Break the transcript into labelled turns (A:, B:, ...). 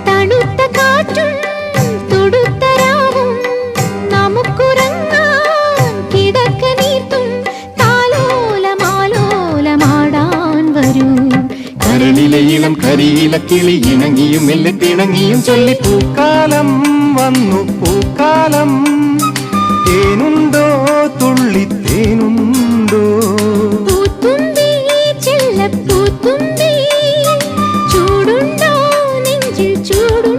A: തണുത്ത കാറ്റും തുടുത്ത രാവും നമുക്കുറങ്ങാൻ കിടക്ക നീർത്തും താലോലമാലോലമാടാൻ വരൂ.
B: കരളിലെ ഇളം കരിയില കിളി ഇണങ്ങിയും മെല്ലെ പിണങ്ങിയും ചൊല്ലി പൂക്കാലം വന്നു പൂക്കാലം. തേനുണ്ടോ തുള്ളിത്തേനുണ്ടോ
A: പൂത്തുമ്പി ചെല്ലപ്പൂത്തുമ്പി ചൂടുണ്ടോ നെഞ്ചിൽ ചൂടു